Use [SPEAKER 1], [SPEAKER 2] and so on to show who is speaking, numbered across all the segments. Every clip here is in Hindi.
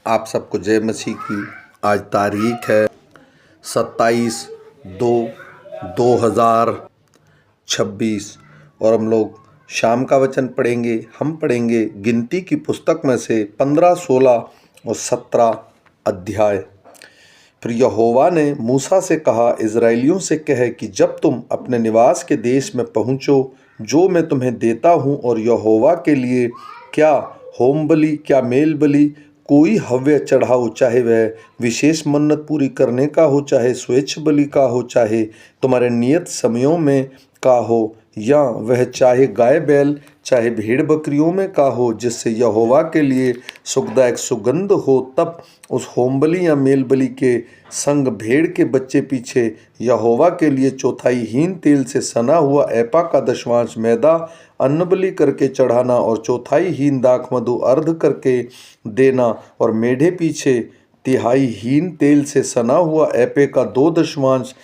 [SPEAKER 1] आप सबको जय मसीह की। आज तारीख है 27/2/2026 और हम लोग शाम का वचन पढ़ेंगे। हम पढ़ेंगे गिनती की पुस्तक में से 15, 16 और 17 अध्याय। फिर यहोवा ने मूसा से कहा, इज़राइलियों से कह कि जब तुम अपने निवास के देश में पहुँचो जो मैं तुम्हें देता हूँ, और यहोवा के लिए क्या होम बलि क्या मेल बलि कोई हव्य चढ़ाओ, चाहे वह विशेष मन्नत पूरी करने का हो, चाहे स्वेच्छ बलि का हो, चाहे तुम्हारे नियत समयों में का हो, या वह चाहे गाय बैल चाहे भेड़ बकरियों में का हो, जिससे यहोवा के लिए सुखदायक सुगंध हो, तब उस होम बलि या मेल बलि के संग भेड़ के बच्चे पीछे यहोवा के लिए चौथाई हीन तेल से सना हुआ एपा का दशमांश मैदा अन्न बलि करके चढ़ाना, और चौथाई हीन दाख मधु अर्ध करके देना, और मेढ़े पीछे तिहाई हीन तेल से सना हुआ एपे का 2 दशमांश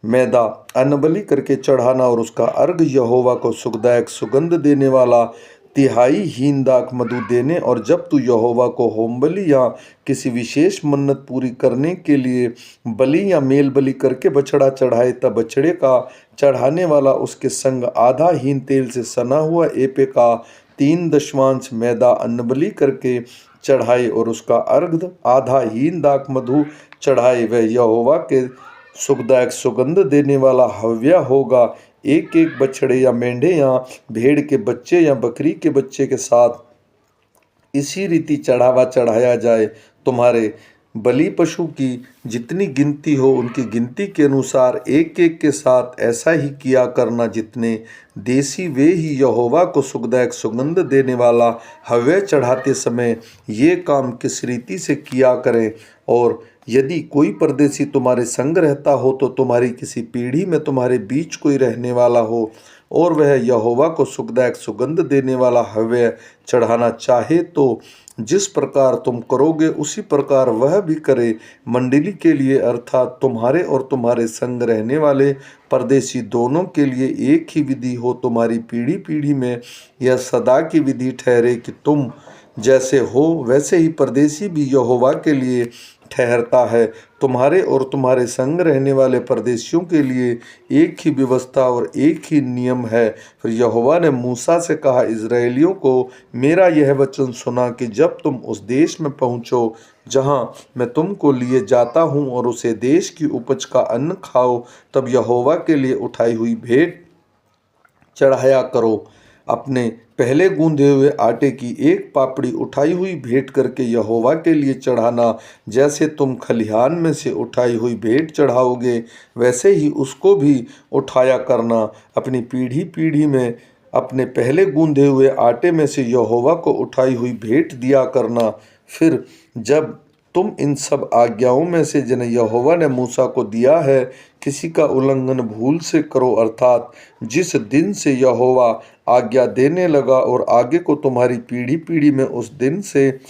[SPEAKER 1] मैदा अन्न बलि करके चढ़ाना, और उसका अर्घ यहोवा को सुखदायक सुगंध देने वाला तिहाई हीन दाख मधु देने। और जब तू यहोवा को होम बलि या किसी विशेष मन्नत पूरी करने के लिए बलि या मेल बलि करके बछड़ा चढ़ाए, तब बछड़े का चढ़ाने वाला उसके संग आधा हीन तेल से सना हुआ एपे का 3 दशमांश मैदा अन्न बलि करके चढ़ाए, और उसका अर्घ आधा हीन दाख मधु चढ़ाए। वह यहोवा के सुखदायक सुगंध देने वाला हव्य होगा। एक एक बछड़े या मेंढे या भेड़ के बच्चे या बकरी के बच्चे के साथ इसी रीति चढ़ावा चढ़ाया जाए। तुम्हारे बलि पशु की जितनी गिनती हो, उनकी गिनती के अनुसार एक एक के साथ ऐसा ही किया करना। जितने देशी वे ही यहोवा को सुखदायक सुगंध देने वाला हव्य चढ़ाते समय ये काम किस रीति से किया करें। और यदि कोई परदेशी तुम्हारे संग रहता हो, तो तुम्हारी किसी पीढ़ी में तुम्हारे बीच कोई रहने वाला हो, और वह यहोवा को सुखदायक सुगंध देने वाला हव्य चढ़ाना चाहे, तो जिस प्रकार तुम करोगे उसी प्रकार वह भी करे। मंडली के लिए अर्थात तुम्हारे और तुम्हारे संग रहने वाले परदेशी दोनों के लिए एक ही विधि हो। तुम्हारी पीढ़ी पीढ़ी में यह सदा की विधि ठहरे कि तुम जैसे हो वैसे ही परदेशी भी यहोवा के लिए ठहरता है। तुम्हारे और तुम्हारे संग रहने वाले परदेशियों के लिए एक ही व्यवस्था और एक ही नियम है। फिर यहोवा ने मूसा से कहा, इज़राइलियों को मेरा यह वचन सुना कि जब तुम उस देश में पहुँचो जहाँ मैं तुमको लिए जाता हूँ, और उसे देश की उपज का अन्न खाओ, तब यहोवा के लिए उठाई हुई भेंट चढ़ाया करो। अपने पहले गूंधे हुए आटे की एक पापड़ी उठाई हुई भेंट करके यहोवा के लिए चढ़ाना। जैसे तुम खलिहान में से उठाई हुई भेंट चढ़ाओगे, वैसे ही उसको भी उठाया करना। अपनी पीढ़ी पीढ़ी में अपने पहले गूंधे हुए आटे में से यहोवा को उठाई हुई भेंट दिया करना। फिर जब तुम इन सब आज्ञाओं में से जिन्हें यहोवा ने मूसा को दिया है किसी का उल्लंघन भूल से करो, अर्थात जिस दिन से यहोवा आज्ञा देने लगा और आगे को तुम्हारी पीढ़ी पीढ़ी में उस दिन से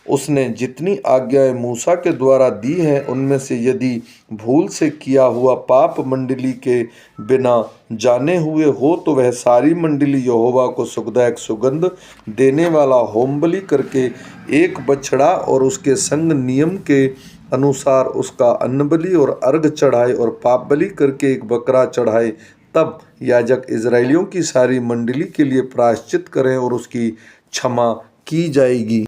[SPEAKER 1] उसने जितनी आज्ञाएं मूसा के द्वारा दी हैं, उनमें से यदि भूल से किया हुआ पाप मंडली के बिना जाने हुए हो, तो वह सारी मंडली यहोवा को सुखदायक सुगंध देने वाला होम बलि करके एक बछड़ा और उसके संग नियम के अनुसार उसका अन्न बलि और अर्घ चढ़ाए, और पाप बलि करके एक बकरा चढ़ाए। तब याजक इज़राइलियों की सारी मंडली के लिए प्रायश्चित करें और उसकी क्षमा की जाएगी,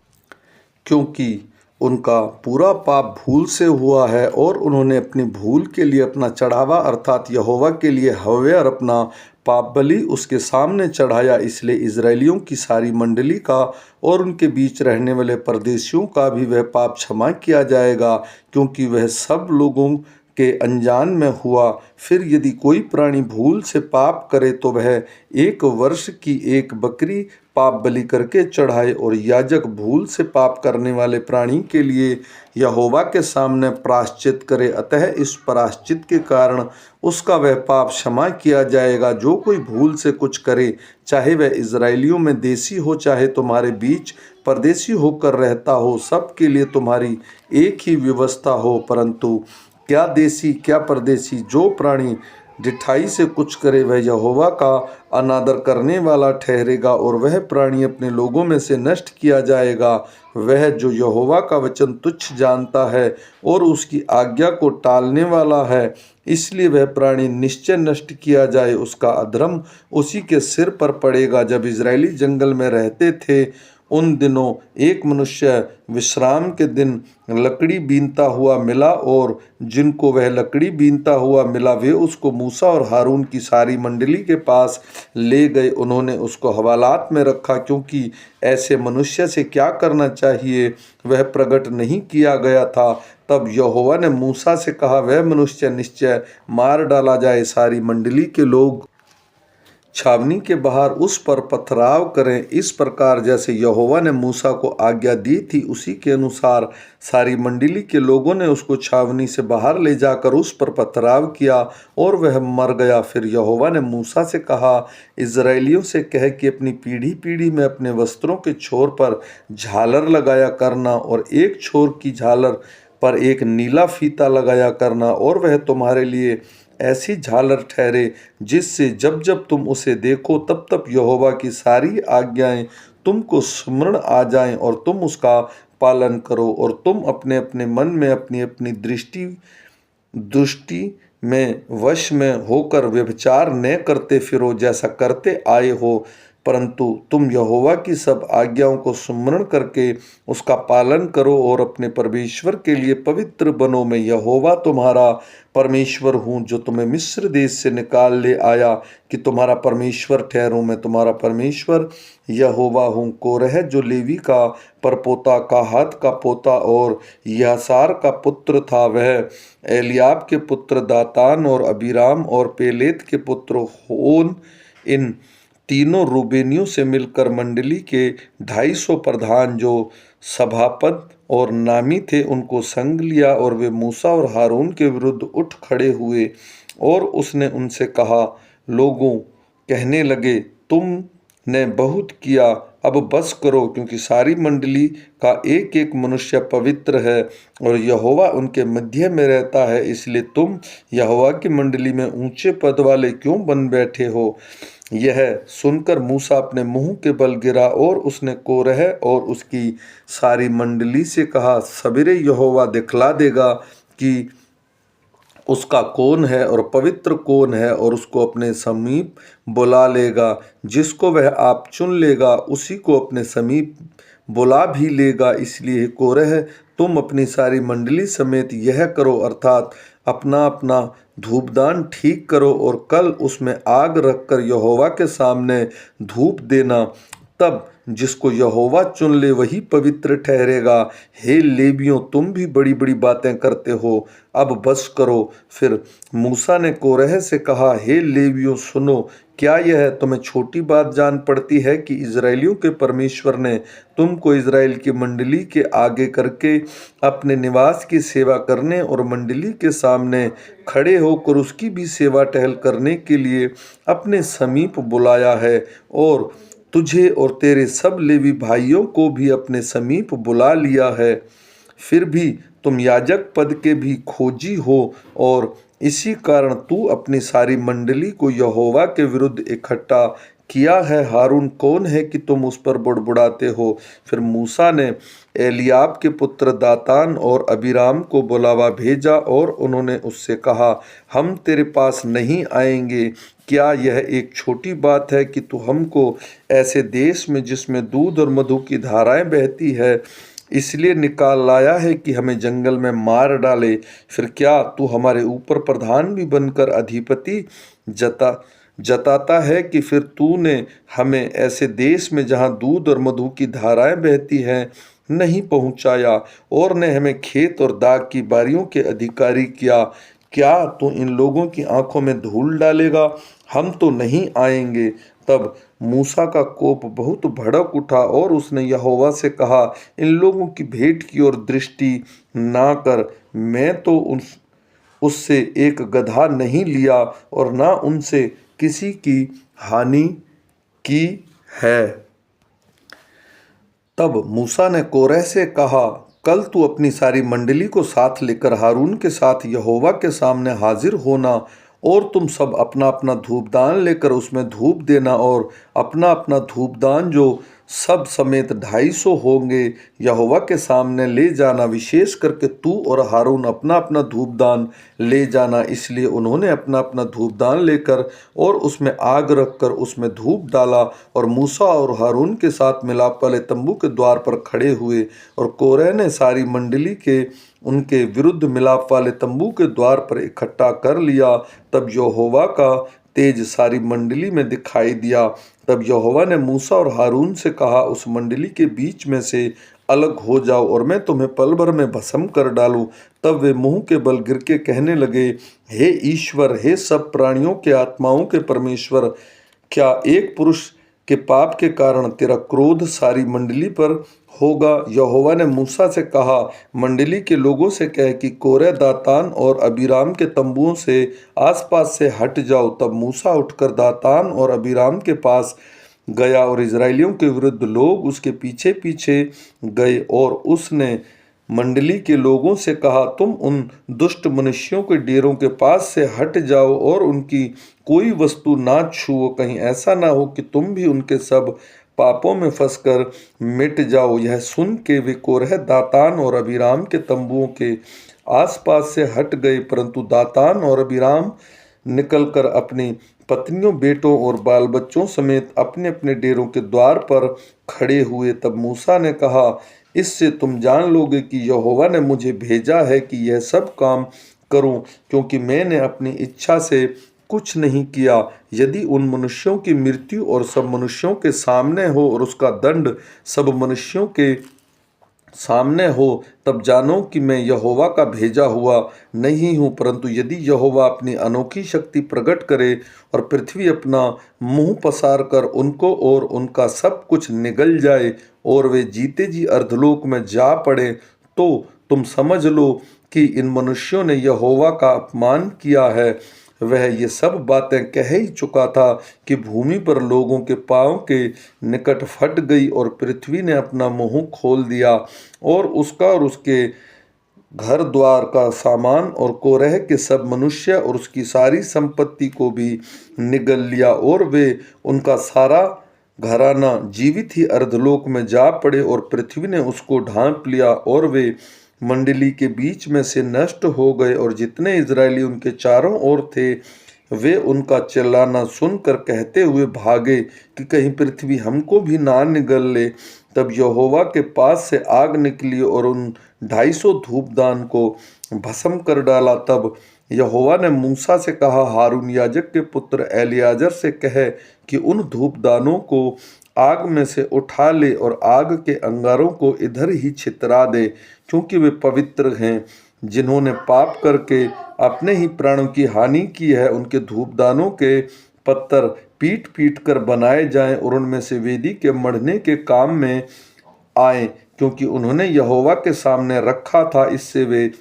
[SPEAKER 1] क्योंकि उनका पूरा पाप भूल से हुआ है, और उन्होंने अपनी भूल के लिए अपना चढ़ावा अर्थात यहोवा के लिए हव्य और अपना पाप बलि उसके सामने चढ़ाया। इसलिए इज़राइलियों की सारी मंडली का और उनके बीच रहने वाले परदेशियों का भी वह पाप क्षमा किया जाएगा, क्योंकि वह सब लोगों के अनजान में हुआ। फिर यदि कोई प्राणी भूल से पाप करे, तो वह 1 वर्ष की एक बकरी पाप बलि करके चढ़ाए, और याजक भूल से पाप करने वाले प्राणी के लिए यहोवा के सामने प्रायश्चित करे। अतः इस प्रायश्चित के कारण उसका वह पाप क्षमा किया जाएगा। जो कोई भूल से कुछ करे, चाहे वह इज़राइलियों में देशी हो चाहे तुम्हारे बीच परदेशी होकर रहता हो, सब के लिए तुम्हारी एक ही व्यवस्था हो। परंतु क्या देशी क्या परदेशी, जो प्राणी ढिठाई से कुछ करे वह यहोवा का अनादर करने वाला ठहरेगा, और वह प्राणी अपने लोगों में से नष्ट किया जाएगा। वह जो यहोवा का वचन तुच्छ जानता है और उसकी आज्ञा को टालने वाला है, इसलिए वह प्राणी निश्चय नष्ट किया जाए। उसका अधर्म उसी के सिर पर पड़ेगा। जब इजरायली जंगल में रहते थे, उन दिनों एक मनुष्य विश्राम के दिन लकड़ी बीनता हुआ मिला, और जिनको वह लकड़ी बीनता हुआ मिला वे उसको मूसा और हारून की सारी मंडली के पास ले गए। उन्होंने उसको हवालात में रखा, क्योंकि ऐसे मनुष्य से क्या करना चाहिए वह प्रकट नहीं किया गया था। तब यहोवा ने मूसा से कहा, वह मनुष्य निश्चय मार डाला जाए। सारी मंडली के लोग छावनी के बाहर उस पर पथराव करें। इस प्रकार जैसे यहोवा ने मूसा को आज्ञा दी थी, उसी के अनुसार सारी मंडली के लोगों ने उसको छावनी से बाहर ले जाकर उस पर पथराव किया, और वह मर गया। फिर यहोवा ने मूसा से कहा, इजराइलियों से कह कि अपनी पीढ़ी पीढ़ी में अपने वस्त्रों के छोर पर झालर लगाया करना, और एक छोर की झालर पर एक नीला फीता लगाया करना, और वह तुम्हारे लिए ऐसी झालर ठहरे जिससे जब जब तुम उसे देखो तब तब यहोवा की सारी आज्ञाएं तुमको स्मरण आ जाएं, और तुम उसका पालन करो। और तुम अपने अपने मन में अपनी अपनी दृष्टि में वश में होकर व्यभिचार न करते फिरो, जैसा करते आए हो, परंतु तुम यहोवा की सब आज्ञाओं को स्मरण करके उसका पालन करो और अपने परमेश्वर के लिए पवित्र बनो। मैं यहोवा तुम्हारा परमेश्वर हूँ, जो तुम्हें मिस्र देश से निकाल ले आया, कि तुम्हारा परमेश्वर ठहरूं। मैं तुम्हारा परमेश्वर यहोवा हूँ। कोरह जो लेवी का परपोता, काहात का पोता और यासार का पुत्र था, वह एलियाब के पुत्र दातान और अबीराम और पेलेत के पुत्र होन, इन तीनों रूबेनियों से मिलकर मंडली के 250 प्रधान जो सभापद और नामी थे उनको संग लिया, और वे मूसा और हारून के विरुद्ध उठ खड़े हुए। और उसने उनसे कहा, लोगों कहने लगे, तुमने बहुत किया, अब बस करो, क्योंकि सारी मंडली का एक एक मनुष्य पवित्र है और यहोवा उनके मध्य में रहता है। इसलिए तुम यहोवा की मंडली में ऊंचे पद वाले क्यों बन बैठे हो। यह सुनकर मूसा अपने मुंह के बल गिरा, और उसने कोरह और उसकी सारी मंडली से कहा, सवेरे यहोवा दिखला देगा कि उसका कौन है और पवित्र कौन है, और उसको अपने समीप बुला लेगा। जिसको वह आप चुन लेगा उसी को अपने समीप बुला भी लेगा। इसलिए कोरह, तुम अपनी सारी मंडली समेत यह करो, अर्थात अपना अपना धूपदान ठीक करो, और कल उसमें आग रखकर यहोवा के सामने धूप देना। तब जिसको यहोवा चुन ले वही पवित्र ठहरेगा। हे लेवियों, तुम भी बड़ी बड़ी बातें करते हो, अब बस करो। फिर मूसा ने कोरह से कहा, हे लेवियों सुनो, क्या यह तुम्हें छोटी बात जान पड़ती है कि इजराइलियों के परमेश्वर ने तुमको इजराइल की मंडली के आगे करके अपने निवास की सेवा करने और मंडली के सामने खड़े होकर उसकी भी सेवा टहल करने के लिए अपने समीप बुलाया है, और तुझे और तेरे सब लेवी भाइयों को भी अपने समीप बुला लिया है। फिर भी तुम याजक पद के भी खोजी हो, और इसी कारण तू अपनी सारी मंडली को यहोवा के विरुद्ध इकट्ठा किया है। हारून कौन है कि तुम उस पर बुड़बुड़ाते हो। फिर मूसा ने एलियाब के पुत्र दातान और अबीराम को बुलावा भेजा, और उन्होंने उससे कहा, हम तेरे पास नहीं आएंगे। क्या यह एक छोटी बात है कि तू हमको ऐसे देश में जिसमें दूध और मधु की धाराएं बहती है इसलिए निकाल लाया है कि हमें जंगल में मार डाले। फिर क्या तू हमारे ऊपर प्रधान भी बनकर अधिपति जताता है कि फिर तूने हमें ऐसे देश में जहाँ दूध और मधु की धाराएं बहती हैं नहीं पहुँचाया, और ने हमें खेत और दाग की बारियों के अधिकारी किया। क्या तू इन लोगों की आंखों में धूल डालेगा। हम तो नहीं आएंगे। तब मूसा का कोप बहुत भड़क उठा, और उसने यहोवा से कहा, इन लोगों की भेंट की ओर दृष्टि ना कर। मैं तो उससे एक गदहा नहीं लिया और ना उनसे किसी की हानि की है। तब मूसा ने कोरह से कहा, कल तू अपनी सारी मंडली को साथ लेकर हारून के साथ यहोवा के सामने हाजिर होना, और तुम सब अपना अपना धूपदान लेकर उसमें धूप देना, और अपना अपना धूपदान जो सब समेत 250 होंगे यहोवा के सामने ले जाना। विशेष करके तू और हारून अपना अपना धूपदान ले जाना। इसलिए उन्होंने अपना अपना धूपदान लेकर और उसमें आग रखकर उसमें धूप डाला, और मूसा और हारून के साथ मिलाप वाले तंबू के द्वार पर खड़े हुए। और कोरह ने सारी मंडली के उनके विरुद्ध मिलाप वाले तंबू के द्वार पर इकट्ठा कर लिया। तब यहोवा का तेज सारी मंडली में दिखाई दिया। तब यहोवा ने मूसा और हारून से कहा, उस मंडली के बीच में से अलग हो जाओ, और मैं तुम्हें पल भर में भस्म कर डालूं। तब वे मुंह के बल गिर के कहने लगे, हे ईश्वर, हे सब प्राणियों के आत्माओं के परमेश्वर, क्या एक पुरुष के पाप के कारण तेरा क्रोध सारी मंडली पर होगा? यहोवा ने मूसा से कहा, मंडली के लोगों से कह कि कोरह, दातान और अबीराम के तंबुओं से आसपास से हट जाओ। तब मूसा उठकर दातान और अबीराम के पास गया, और इजराइलियों के विरुद्ध लोग उसके पीछे पीछे गए। और उसने मंडली के लोगों से कहा, तुम उन दुष्ट मनुष्यों के डेरों के पास से हट जाओ और उनकी कोई वस्तु ना छुओ, कहीं ऐसा ना हो कि तुम भी उनके सब पापों में फंसकर मिट जाओ। यह सुन के वे कोरह, दातान और अबीराम के तंबुओं के आसपास से हट गए, परंतु दातान और अबीराम निकलकर अपनी पत्नियों, बेटों और बाल बच्चों समेत अपने अपने डेरों के द्वार पर खड़े हुए। तब मूसा ने कहा, इससे तुम जान लोगे कि यहोवा ने मुझे भेजा है कि यह सब काम करूं, क्योंकि मैंने अपनी इच्छा से कुछ नहीं किया। यदि उन मनुष्यों की मृत्यु और सब मनुष्यों के सामने हो, और उसका दंड सब मनुष्यों के सामने हो, तब जानो कि मैं यहोवा का भेजा हुआ नहीं हूँ। परंतु यदि यहोवा अपनी अनोखी शक्ति प्रकट करे और पृथ्वी अपना मुंह पसार कर उनको और उनका सब कुछ निगल जाए, और वे जीते जी अर्धलोक में जा पड़े, तो तुम समझ लो कि इन मनुष्यों ने यहोवा का अपमान किया है। वह ये सब बातें कह ही चुका था कि भूमि पर लोगों के पांव के निकट फट गई, और पृथ्वी ने अपना मुंह खोल दिया, और उसका और उसके घर द्वार का सामान और कोरह के सब मनुष्य और उसकी सारी संपत्ति को भी निगल लिया, और वे उनका सारा घराना जीवित ही अर्धलोक में जा पड़े, और पृथ्वी ने उसको ढांप लिया, और वे मंडली के बीच में से नष्ट हो गए। और जितने इजरायली उनके चारों ओर थे, वे उनका चिल्लाना सुनकर कहते हुए भागे कि कहीं पृथ्वी हमको भी ना निगल ले। तब यहोवा के पास से आग निकली और उन 250 धूपदान को भस्म कर डाला। तब यहोवा ने मूसा से कहा, हारून याजक के पुत्र एलियाजर से कहे कि उन धूपदानों को आग में से उठा ले और आग के अंगारों को इधर ही छितरा दे, क्योंकि वे पवित्र हैं। जिन्होंने पाप करके अपने ही प्राणों की हानि की है, उनके धूपदानों के पत्थर पीट पीट कर बनाए जाएं, और उनमें से वेदी के मढ़ने के काम में आए, क्योंकि उन्होंने यहोवा के सामने रखा था, इससे वे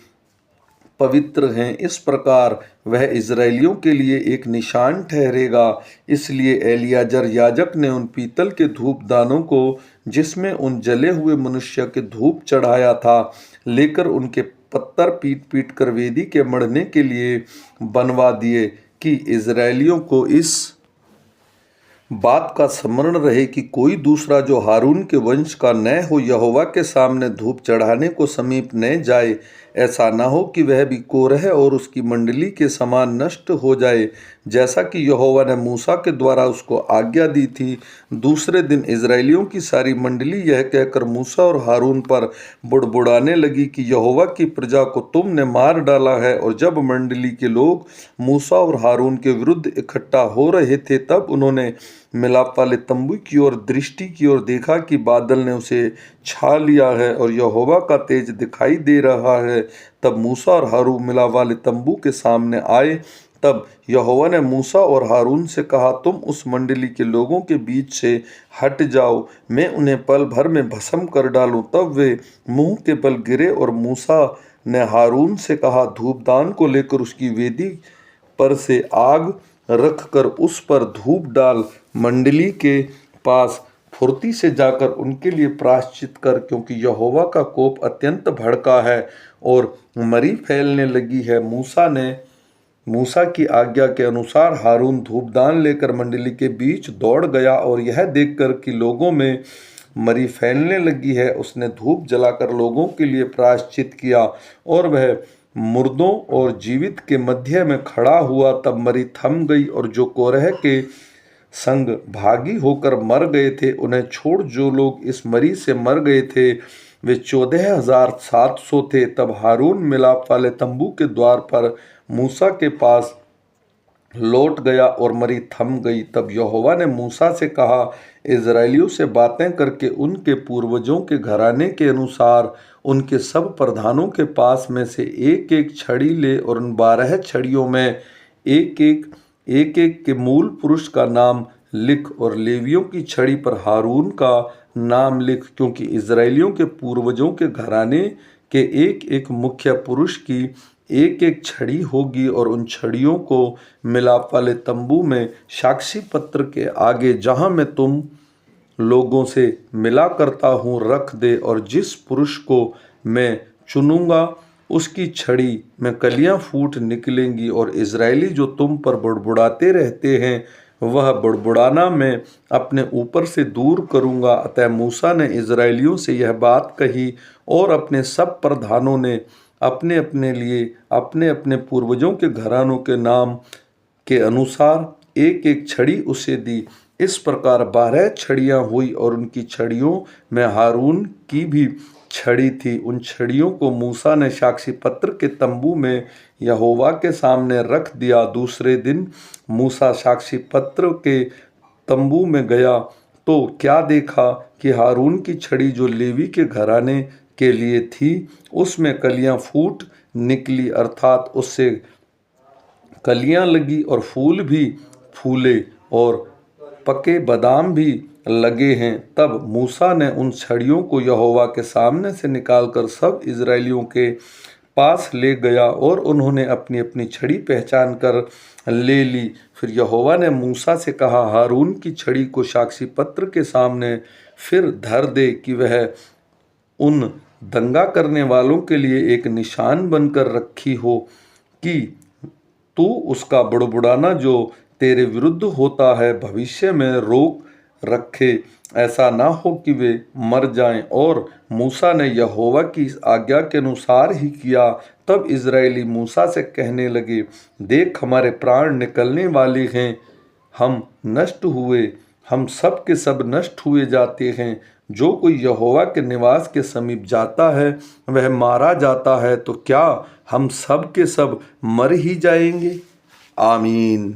[SPEAKER 1] पवित्र हैं। इस प्रकार वह इजराइलियों के लिए एक निशान ठहरेगा। इसलिए एलियाजर याजक ने उन पीतल के धूपदानों को, जिसमें उन जले हुए मनुष्य के धूप चढ़ाया था, लेकर उनके पत्थर पीट पीट कर वेदी के मढ़ने के लिए बनवा दिए, कि इजराइलियों को इस बात का स्मरण रहे कि कोई दूसरा जो हारून के वंश का न हो, यहोवा के सामने धूप चढ़ाने को समीप न जाए। ऐसा ना हो कि वह भी कोरह और उसकी मंडली के समान नष्ट हो जाए, जैसा कि यहोवा ने मूसा के द्वारा उसको आज्ञा दी थी। दूसरे दिन इजराइलियों की सारी मंडली यह कहकर मूसा और हारून पर बुड़बुड़ाने लगी कि यहोवा की प्रजा को तुमने मार डाला है। और जब मंडली के लोग मूसा और हारून के विरुद्ध इकट्ठा हो रहे थे, तब उन्होंने मिलाप वाले तंबू की ओर दृष्टि की और देखा कि बादल ने उसे छा लिया है और यहोवा का तेज दिखाई दे रहा है। तब मूसा और हारून मिलाप वाले तंबू के सामने आए। तब यहोवा ने मूसा और हारून से कहा, तुम उस मंडली के लोगों के बीच से हट जाओ, मैं उन्हें पल भर में भस्म कर डालूं। तब वे मुंह के बल गिरे, और मूसा ने हारून से कहा, धूपदान को लेकर उसकी वेदी पर से आग रखकर उस पर धूप डाल, मंडली के पास फुर्ती से जाकर उनके लिए प्रायश्चित कर, क्योंकि यहोवा का कोप अत्यंत भड़का है और मरी फैलने लगी है। मूसा ने मूसा की आज्ञा के अनुसार हारून धूपदान लेकर मंडली के बीच दौड़ गया और यह देखकर कि लोगों में मरी फैलने लगी है, उसने धूप जलाकर लोगों के लिए प्रायश्चित किया और वह मुर्दों और जीवित के मध्य में खड़ा हुआ। तब मरी थम गई और जो कोरह के संग भागी होकर मर गए थे उन्हें छोड़ जो लोग इस मरी से मर गए थे वे 14,700 थे। तब हारून मिलाप वाले तंबू के द्वार पर मूसा के पास लौट गया और मरी थम गई। तब यहोवा ने मूसा से कहा, इज़राइलियों से बातें करके उनके पूर्वजों के घराने के अनुसार उनके सब प्रधानों के पास में से एक एक छड़ी ले और उन 12 छड़ियों में एक एक के मूल पुरुष का नाम लिख और लेवियों की छड़ी पर हारून का नाम लिख, क्योंकि इज़राइलियों के पूर्वजों के घराने के एक एक मुख्य पुरुष की एक एक छड़ी होगी और उन छड़ियों को मिलाप वाले तंबू में साक्षी पत्र के आगे जहां मैं तुम लोगों से मिला करता हूँ रख दे, और जिस पुरुष को मैं चुनूंगा उसकी छड़ी में कलियां फूट निकलेंगी और इज़राइली जो तुम पर बुड़बुड़ाते रहते हैं वह बुड़बुड़ाना मैं अपने ऊपर से दूर करूंगा। अतः मूसा ने इज़राइलियों से यह बात कही और अपने सब प्रधानों ने अपने अपने लिए अपने अपने पूर्वजों के घरानों के नाम के अनुसार एक एक छड़ी उसे दी। इस प्रकार 12 छड़ियां हुई और उनकी छड़ियों में हारून की भी छड़ी थी। उन छड़ियों को मूसा ने साक्षी पत्र के तंबू में यहोवा के सामने रख दिया। दूसरे दिन मूसा साक्षी पत्र के तंबू में गया तो क्या देखा कि हारून की छड़ी जो लेवी के घराने के लिए थी उसमें कलियां फूट निकली, अर्थात उससे कलियां लगी और फूल भी फूले और पके बादाम भी लगे हैं। तब मूसा ने उन छड़ियों को यहोवा के सामने से निकालकर सब इज़राइलियों के पास ले गया और उन्होंने अपनी अपनी छड़ी पहचान कर ले ली। फिर यहोवा ने मूसा से कहा, हारून की छड़ी को साक्षी पत्र के सामने फिर धर दे कि वह उन दंगा करने वालों के लिए एक निशान बनकर रखी हो कि तू उसका बुड़बुड़ाना जो तेरे विरुद्ध होता है भविष्य में रोक रखे, ऐसा ना हो कि वे मर जाएं। और मूसा ने यहोवा की आज्ञा के अनुसार ही किया। तब इज़राइली मूसा से कहने लगे, देख हमारे प्राण निकलने वाले हैं, हम नष्ट हुए, हम सब के सब नष्ट हुए जाते हैं। जो कोई यहोवा के निवास के समीप जाता है वह मारा जाता है, तो क्या हम सब के सब मर ही जाएंगे? आमीन।